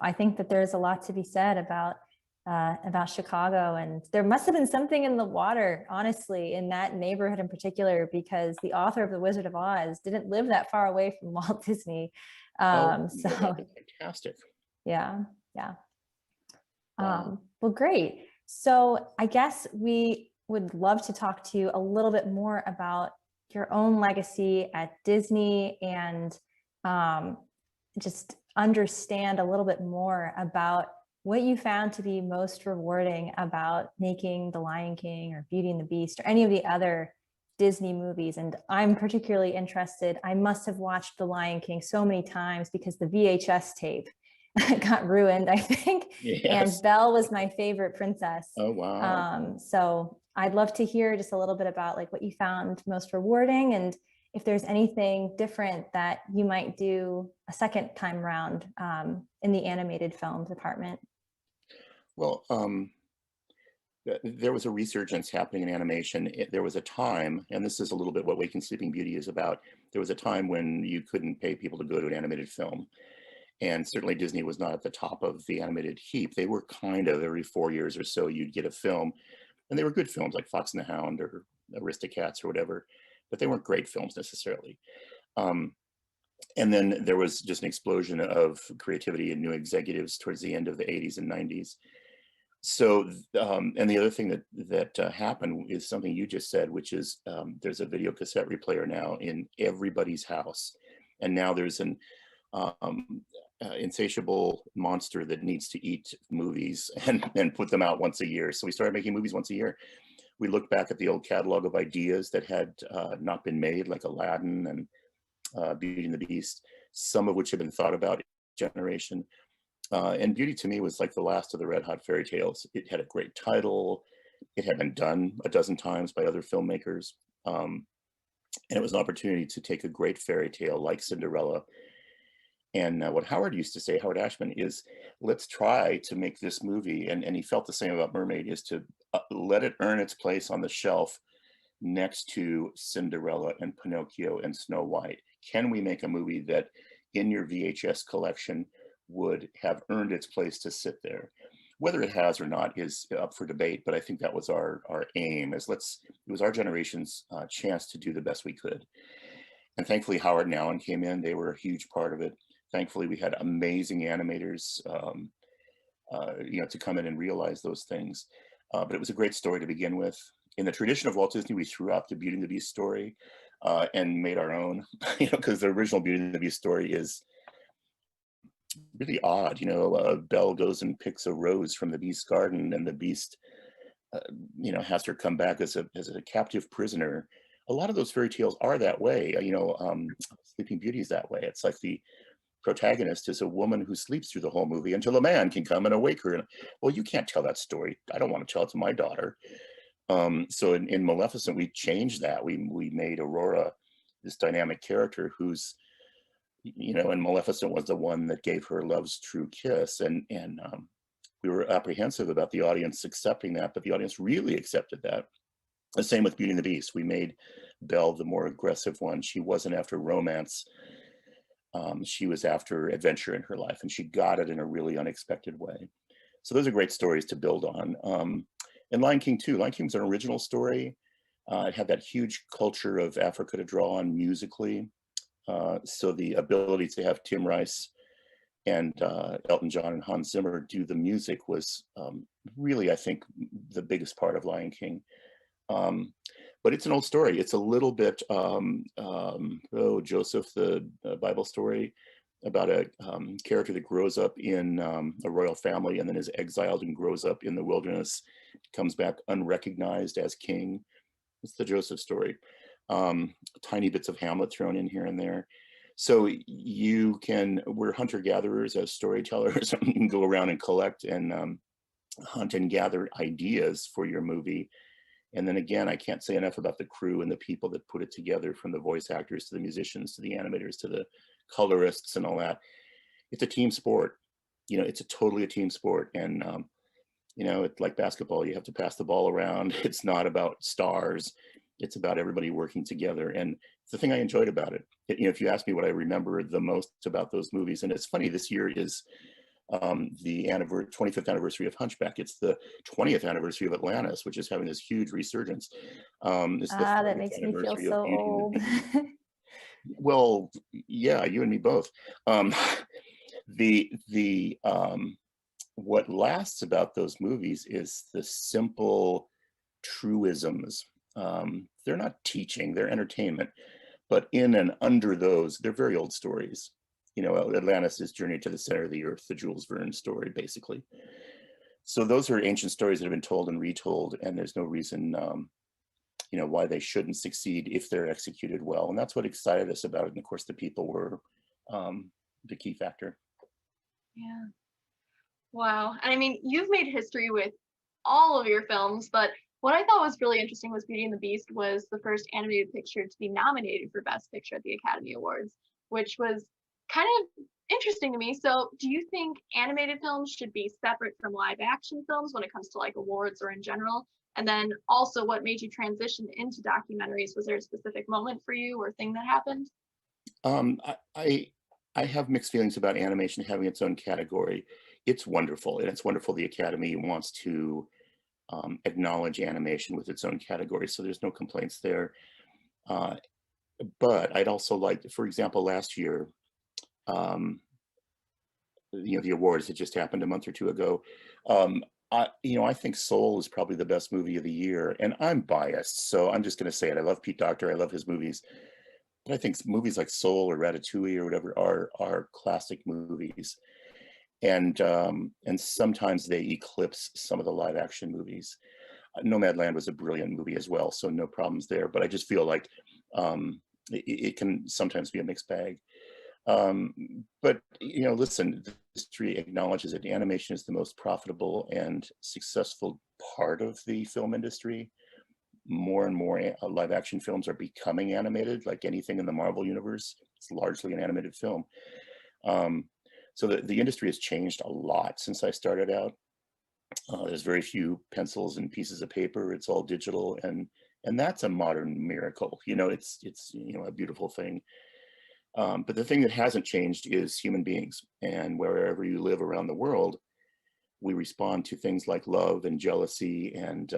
I think that there's a lot to be said about Chicago, and there must have been something in the water, honestly, in that neighborhood in particular, because the author of The Wizard of Oz didn't live that far away from Walt Disney. So fantastic. Yeah. Wow. Well, great. So I guess we would love to talk to you a little bit more about your own legacy at Disney, and just understand a little bit more about what you found to be most rewarding about making The Lion King or Beauty and the Beast or any of the other Disney movies. And I'm particularly interested, I must have watched The Lion King so many times because the VHS tape got ruined, I think. Yes. And Belle was my favorite princess. Oh, wow. So I'd love to hear just a little bit about like what you found most rewarding, and if there's anything different that you might do a second time around in the animated film department. Well, there was a resurgence happening in animation. There was a time, and this is a little bit what Waking Sleeping Beauty is about. There was a time when you couldn't pay people to go to an animated film. And certainly Disney was not at the top of the animated heap. They were kind of every 4 years or so, you'd get a film. And they were good films like Fox and the Hound or Aristocats or whatever, but they weren't great films necessarily. And then there was just an explosion of creativity and new executives towards the end of the 80s and 90s. So, and the other thing that happened is something you just said, which is there's a video cassette replayer now in everybody's house. And now there's an insatiable monster that needs to eat movies and put them out once a year. So we started making movies once a year. We looked back at the old catalog of ideas that had not been made, like Aladdin and Beauty and the Beast, some of which had been thought about generation. And Beauty to me was like the last of the red hot fairy tales. It had a great title. It had been done a dozen times by other filmmakers. And it was an opportunity to take a great fairy tale like Cinderella. And what Howard used to say, Howard Ashman, is let's try to make this movie, and he felt the same about Mermaid, is to let it earn its place on the shelf next to Cinderella and Pinocchio and Snow White. Can we make a movie that in your VHS collection would have earned its place to sit there? Whether it has or not is up for debate, but I think that was our aim, is it was our generation's chance to do the best we could. And thankfully Howard and Alan came in, they were a huge part of it. Thankfully we had amazing animators to come in and realize those things. But it was a great story to begin with. In the tradition of Walt Disney, we threw out the Beauty and the Beast story and made our own, because the original Beauty and the Beast story is really odd. Belle goes and picks a rose from the Beast's garden, and the Beast, has her come back as a captive prisoner. A lot of those fairy tales are that way. Sleeping Beauty is that way. It's like the protagonist is a woman who sleeps through the whole movie until a man can come and awake her. Well, you can't tell that story. I don't want to tell it to my daughter. So in Maleficent, we changed that. We made Aurora this dynamic character who's, and Maleficent was the one that gave her love's true kiss. And we were apprehensive about the audience accepting that, but the audience really accepted that. The same with Beauty and the Beast. We made Belle the more aggressive one. She wasn't after romance. She was after adventure in her life, and she got it in a really unexpected way. So those are great stories to build on. And Lion King too. Lion King was an original story. It had that huge culture of Africa to draw on musically. So the ability to have Tim Rice and Elton John and Hans Zimmer do the music was really, I think, the biggest part of Lion King. But it's an old story. It's a little bit, Joseph, the Bible story about a character that grows up in a royal family and then is exiled and grows up in the wilderness, comes back unrecognized as king. It's the Joseph story. Tiny bits of Hamlet thrown in here and there. So we're hunter-gatherers as storytellers. You can go around and collect and hunt and gather ideas for your movie. And then again, I can't say enough about the crew and the people that put it together, from the voice actors to the musicians to the animators to the colorists and all that. It's a team sport. It's totally a team sport. And, it's like basketball. You have to pass the ball around. It's not about stars. It's about everybody working together. And it's the thing I enjoyed about it. If you ask me what I remember the most about those movies, and it's funny, this year is the 25th anniversary of Hunchback. It's the 20th anniversary of Atlantis, which is having this huge resurgence. It's the that makes me feel so old. Well, yeah, you and me both. What lasts about those movies is the simple truisms. They're not teaching, they're entertainment, but in and under those, they're very old stories. Atlantis is Journey to the Center of the Earth, the Jules Verne story, basically. So those are ancient stories that have been told and retold, and there's no reason, why they shouldn't succeed if they're executed well. And that's what excited us about it. And of course, the people were the key factor. Yeah. Wow. And I mean, you've made history with all of your films, but what I thought was really interesting was Beauty and the Beast was the first animated picture to be nominated for Best Picture at the Academy Awards, which was kind of interesting to me. So do you think animated films should be separate from live action films when it comes to like awards or in general? And then also, what made you transition into documentaries? Was there a specific moment for you or thing that happened? I have mixed feelings about animation having its own category. It's wonderful, and it's wonderful the Academy wants to acknowledge animation with its own category, so there's no complaints there. But I'd also like, for example, last year, the awards that just happened a month or two ago, I think Soul is probably the best movie of the year, and I'm biased, so I'm just going to say it. I love Pete Docter, I love his movies, but I think movies like Soul or Ratatouille or whatever are classic movies, and sometimes they eclipse some of the live action movies. Nomadland was a brilliant movie as well, so no problems there. But I just feel like it can sometimes be a mixed bag. But listen, industry acknowledges that animation is the most profitable and successful part of the film industry. More and more live action films are becoming animated, like anything in the Marvel universe. It's largely an animated film. So the industry has changed a lot since I started out. There's very few pencils and pieces of paper. It's all digital, and that's a modern miracle. You know, it's you know, a beautiful thing. But the thing that hasn't changed is human beings, and wherever you live around the world, we respond to things like love and jealousy and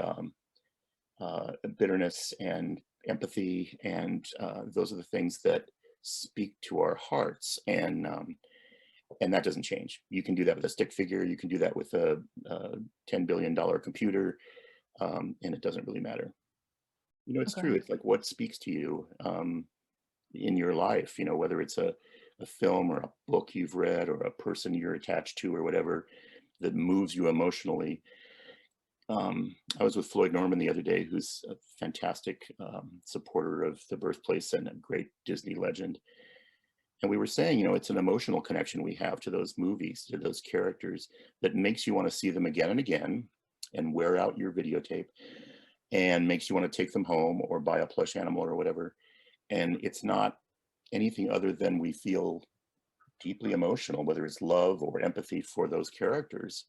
bitterness and empathy, and those are the things that speak to our hearts, and that doesn't change. You can do that with a stick figure, you can do that with a $10 billion computer, and it doesn't really matter. You know, it's true. It's like what speaks to you in your life, you know, whether it's a film or a book you've read or a person you're attached to or whatever that moves you emotionally. I was with Floyd Norman the other day, who's a fantastic supporter of The Birthplace and a great Disney legend. And we were saying, you know, it's an emotional connection we have to those movies, to those characters, that makes you want to see them again and again and wear out your videotape, and makes you want to take them home or buy a plush animal or whatever. And it's not anything other than we feel deeply emotional, whether it's love or empathy for those characters.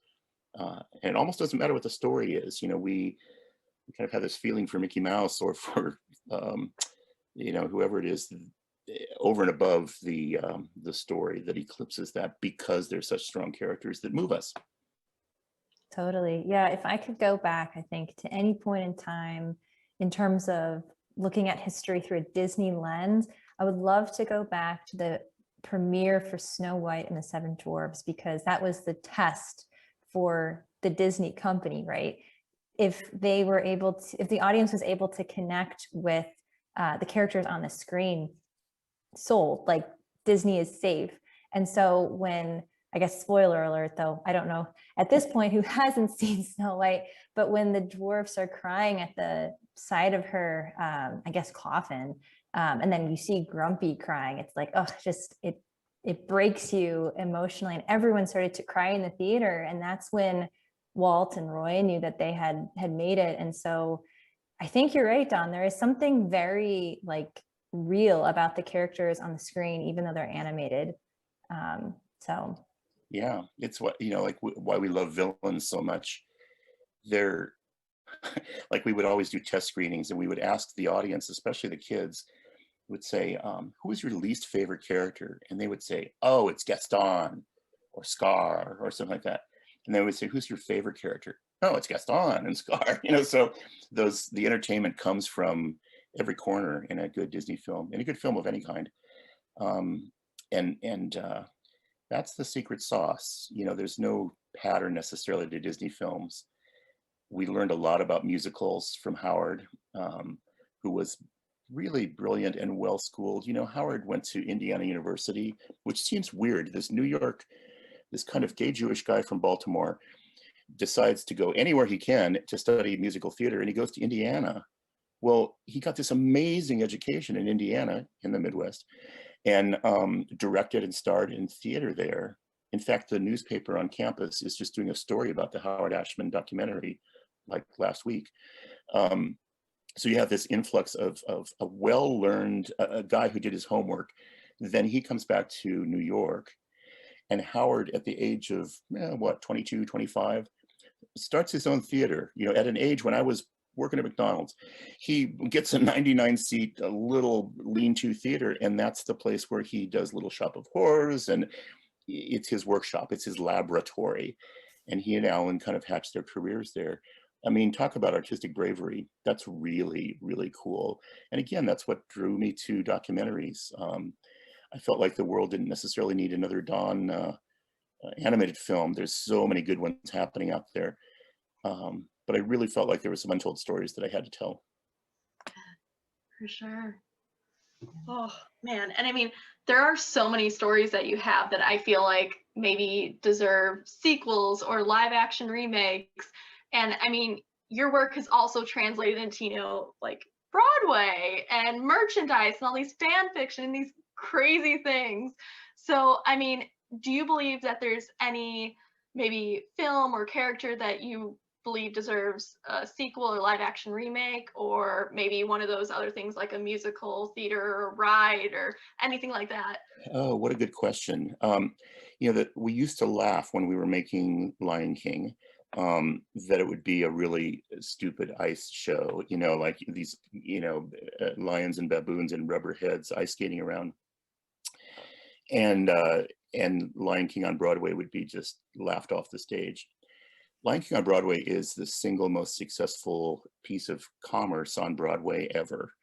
And it almost doesn't matter what the story is. You know, we kind of have this feeling for Mickey Mouse or for, you know, whoever it is, over and above the story that eclipses that, because they're such strong characters that move us. Totally. Yeah. If I could go back, I think, to any point in time in terms of looking at history through a Disney lens, I would love to go back to the premiere for Snow White and the Seven Dwarfs, because that was the test for the Disney company, right? If they were able to, if the audience was able to connect with the characters on the screen, sold, like Disney is safe. And so when, I guess, spoiler alert, though, I don't know at this point who hasn't seen Snow White, but when the dwarfs are crying at the side of her, I guess, coffin, and then you see Grumpy crying, it's like, oh, just, it breaks you emotionally. And everyone started to cry in the theater. And that's when Walt and Roy knew that they had made it. And so I think you're right, Don. There is something very like real about the characters on the screen, even though they're animated. So yeah, it's what, you know, like why we love villains so much. They're like, we would always do test screenings, and we would ask the audience, especially the kids, would say, who is your least favorite character? And they would say, oh, it's Gaston or Scar or something like that. And they would say, who's your favorite character? Oh, it's Gaston and Scar. You know, so the entertainment comes from every corner in a good Disney film, in a good film of any kind. And that's the secret sauce. You know, there's no pattern necessarily to Disney films. We learned a lot about musicals from Howard, who was really brilliant and well-schooled. You know, Howard went to Indiana University, which seems weird. This kind of gay Jewish guy from Baltimore decides to go anywhere he can to study musical theater, and he goes to Indiana. Well, he got this amazing education in Indiana, in the Midwest, and directed and starred in theater there. In fact, the newspaper on campus is just doing a story about the Howard Ashman documentary, like last week. So you have this influx of a well-learned, a guy who did his homework. Then he comes back to New York, and Howard, at the age of, 22, 25, starts his own theater. You know, at an age when I was working at McDonald's, he gets a 99-seat, a little lean-to theater, and that's the place where he does Little Shop of Horrors, and it's his workshop, it's his laboratory. And he and Alan kind of hatched their careers there. I mean, talk about artistic bravery. That's really, really cool. And again, that's what drew me to documentaries. I felt like the world didn't necessarily need another Don animated film. There's so many good ones happening out there. But I really felt like there were some untold stories that I had to tell. For sure. Oh, man. And I mean, there are so many stories that you have that I feel like maybe deserve sequels or live action remakes. And I mean, your work has also translated into, you know, like Broadway and merchandise and all these fan fiction and these crazy things. So, I mean, do you believe that there's any maybe film or character that you believe deserves a sequel or live action remake, or maybe one of those other things like a musical theater or ride or anything like that? Oh, what a good question. You know, that we used to laugh when we were making Lion King, that it would be a really stupid ice show, you know, like these, you know, lions and baboons and rubber heads ice skating around. And Lion King on Broadway would be just laughed off the stage. Lion King on Broadway is the single most successful piece of commerce on Broadway ever.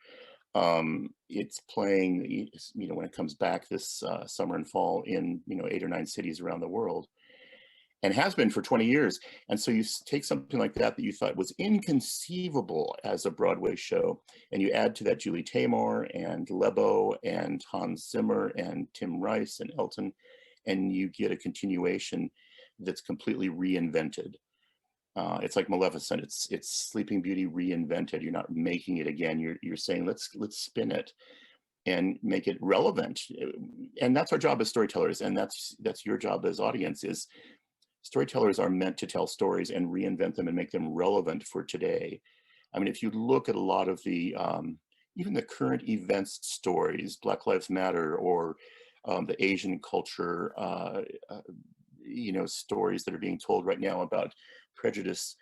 It's playing, you know, when it comes back this summer and fall in, you know, 8 or 9 cities around the world, and has been for 20 years. And so you take something like that that you thought was inconceivable as a Broadway show, and you add to that Julie Taymor and Lebo and Hans Zimmer and Tim Rice and Elton, and you get a continuation that's completely reinvented. It's like Maleficent. It's Sleeping Beauty reinvented. You're not making it again. You're saying let's spin it and make it relevant. And that's our job as storytellers, and that's your job as audience. Is storytellers are meant to tell stories and reinvent them and make them relevant for today. I mean, if you look at a lot of the even the current events stories, Black Lives Matter, or the Asian culture, you know, stories that are being told right now about prejudice,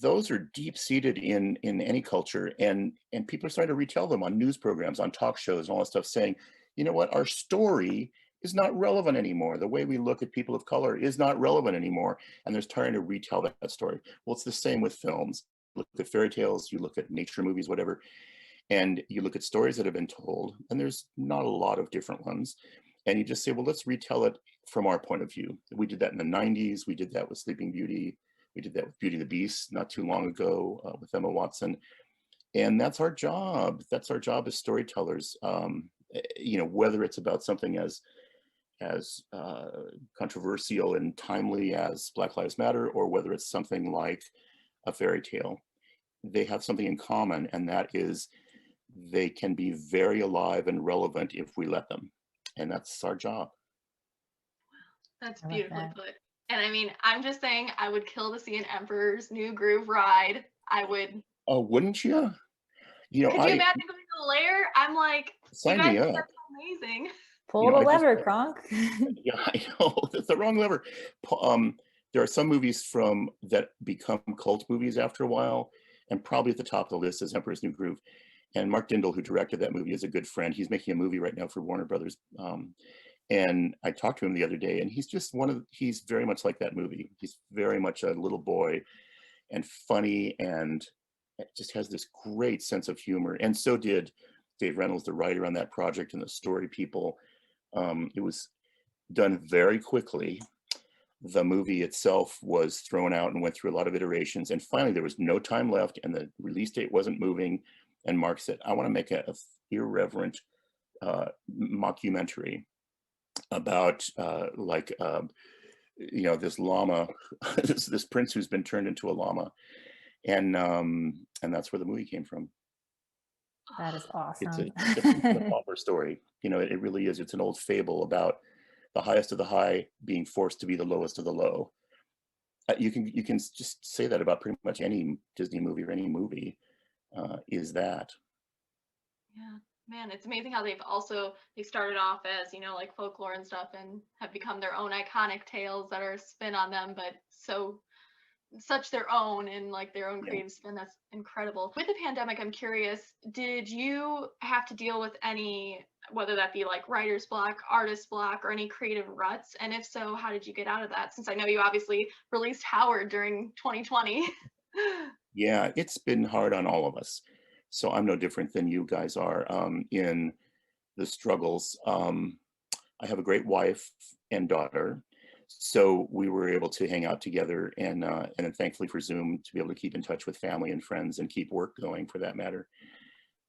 those are deep seated in any culture, and people are starting to retell them on news programs, on talk shows, and all that stuff, saying, you know what, our story is not relevant anymore. The way we look at people of color is not relevant anymore, and they're starting to retell that story. Well, it's the same with films. Look at fairy tales, you look at nature movies, whatever, and you look at stories that have been told, and there's not a lot of different ones, and you just say, well, let's retell it from our point of view. We did that in the 90s. We did that with Sleeping Beauty. We did that with Beauty and the Beast not too long ago with Emma Watson. And that's our job. That's our job as storytellers. You know, whether it's about something as controversial and timely as Black Lives Matter, or whether it's something like a fairy tale, they have something in common, and that is they can be very alive and relevant if we let them. And that's our job. That's I love beautifully that. put. And I mean, I'm just saying, I would kill to see an Emperor's New Groove ride. I would. Oh, wouldn't you? You know, Could you imagine going to the lair? I'm like, you sign guys me think up. that's amazing. Pull You know, the I just, lever, Kronk. yeah, I know that's the wrong lever. There are some movies from that become cult movies after a while, and probably at the top of the list is Emperor's New Groove. And Mark Dindal, who directed that movie, is a good friend. He's making a movie right now for Warner Brothers. And I talked to him the other day, and he's just he's very much like that movie. He's very much a little boy and funny, and just has this great sense of humor. And so did Dave Reynolds, the writer on that project, and the story people. It was done very quickly. The movie itself was thrown out and went through a lot of iterations. And finally, there was no time left, and the release date wasn't moving. And Mark said, I want to make a irreverent mockumentary about you know, this llama, this prince who's been turned into a llama. And that's where the movie came from. That is It's awesome. a Prince and the Pauper story. You know, it really is. It's an old fable about the highest of the high being forced to be the lowest of the low. You can just say that about pretty much any Disney movie or any movie. Is that? Yeah, man, it's amazing how they started off as, you know, like folklore and stuff, and have become their own iconic tales that are a spin on them, but such their own, and like their own Yeah. creative spin. That's incredible. With the pandemic, I'm curious, did you have to deal with any, whether that be like writer's block, artist block, or any creative ruts? And if so, how did you get out of that? Since I know you obviously released Howard during 2020. Yeah, it's been hard on all of us. So I'm no different than you guys are in the struggles. I have a great wife and daughter, so we were able to hang out together, and then thankfully for Zoom to be able to keep in touch with family and friends and keep work going, for that matter.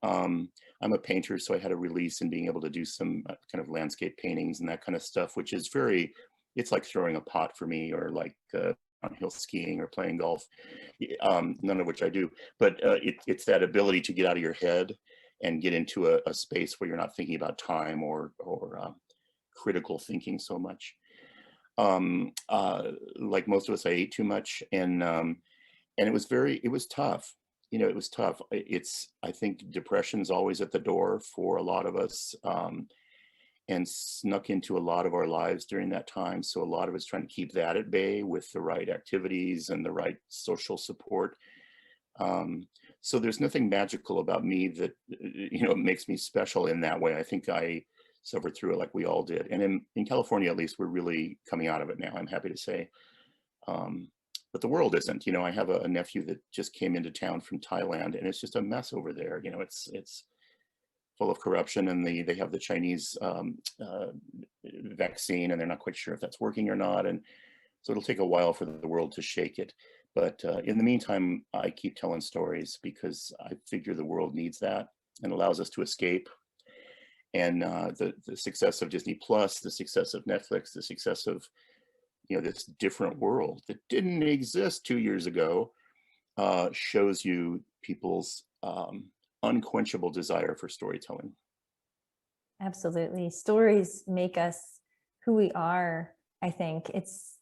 I'm a painter, so I had a release in being able to do some kind of landscape paintings and that kind of stuff, which is it's like throwing a pot for me, or like downhill skiing or playing golf, none of which I do, but it's that ability to get out of your head and get into a space where you're not thinking about time or critical thinking so much. Like most of us, I ate too much, and it was tough. You know, it was tough. I think depression's always at the door for a lot of us, and snuck into a lot of our lives during that time. So a lot of us trying to keep that at bay with the right activities and the right social support. So there's nothing magical about me that, makes me special in that way. I think I suffered through it like we all did. And in California, at least, we're really coming out of it now, I'm happy to say. But the world isn't. I have a nephew that just came into town from Thailand, and it's just a mess over there. It's full of corruption, and they have the Chinese vaccine, and they're not quite sure if that's working or not. And so it'll take a while for the world to shake it. But in the meantime, I keep telling stories because I figure the world needs that and allows us to escape. And the success of Disney Plus, the success of Netflix, the success of this different world that didn't exist 2 years ago shows you people's unquenchable desire for storytelling. Absolutely. Stories make us who we are. I think it's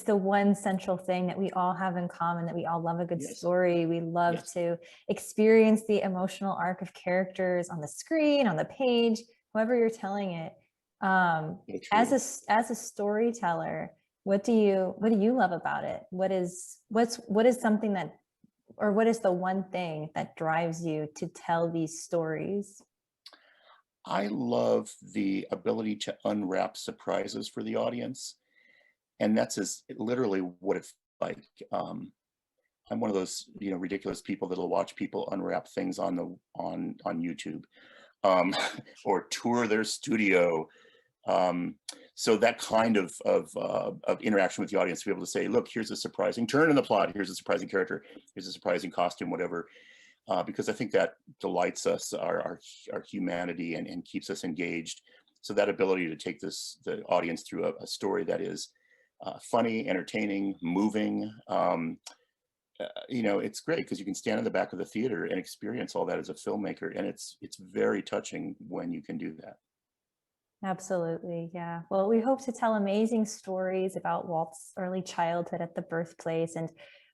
the one central thing that we all have in common, that we all love a good story. We love to experience the emotional arc of characters on the screen, on the page, however you're telling it. As a storyteller, what do you love about it? What is something that, or what is the one thing that drives you to tell these stories? I love the ability to unwrap surprises for the audience. And that's literally what it's like. I'm one of those, ridiculous people that'll watch people unwrap things on YouTube, or tour their studio. So that kind of interaction with the audience, to be able to say, look, here's a surprising turn in the plot, here's a surprising character, here's a surprising costume, whatever. Because I think that delights us, our humanity, and keeps us engaged. So that ability to take the audience through a story that is funny, entertaining, moving, it's great because you can stand in the back of the theater and experience all that as a filmmaker. And it's very touching when you can do that. Absolutely. Yeah. Well, we hope to tell amazing stories about Walt's early childhood at the birthplace. And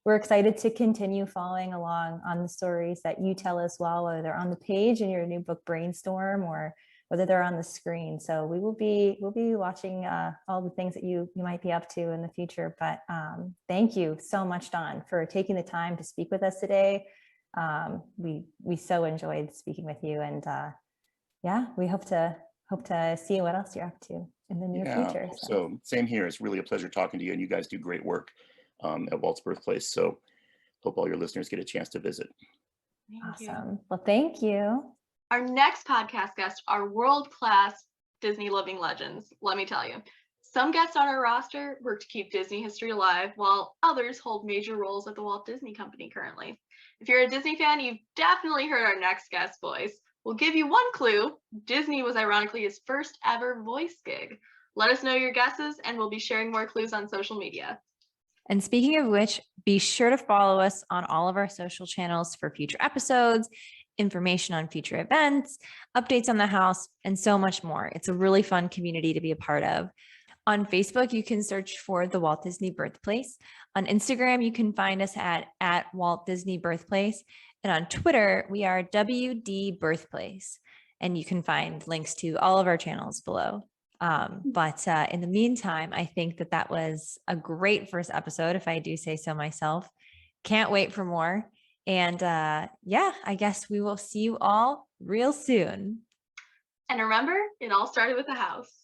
we're excited to continue following along on the stories that you tell as well, whether they're on the page in your new book, Brainstorm, or whether they're on the screen. So we'll be watching all the things that you might be up to in the future. But thank you so much, Don, for taking the time to speak with us today. We so enjoyed speaking with you, and we hope to see what else you're up to in the near future. So same here. It's really a pleasure talking to you, and you guys do great work at Walt's Birthplace. So hope all your listeners get a chance to visit. Awesome. Well, thank you. Our next podcast guests are world-class Disney living legends. Let me tell you, some guests on our roster work to keep Disney history alive, while others hold major roles at the Walt Disney Company currently. If you're a Disney fan, you've definitely heard our next guest voice. We'll give you one clue. Disney was ironically his first ever voice gig. Let us know your guesses, and we'll be sharing more clues on social media. And speaking of which, be sure to follow us on all of our social channels for future episodes, information on future events, updates on the house, and so much more. It's a really fun community to be a part of. On Facebook, you can search for the Walt Disney Birthplace. On Instagram, you can find us at Walt Disney Birthplace. And on Twitter, we are WD Birthplace. And you can find links to all of our channels below. But in the meantime, I think that was a great first episode, if I do say so myself. Can't wait for more. And I guess we will see you all real soon. And remember, it all started with a house.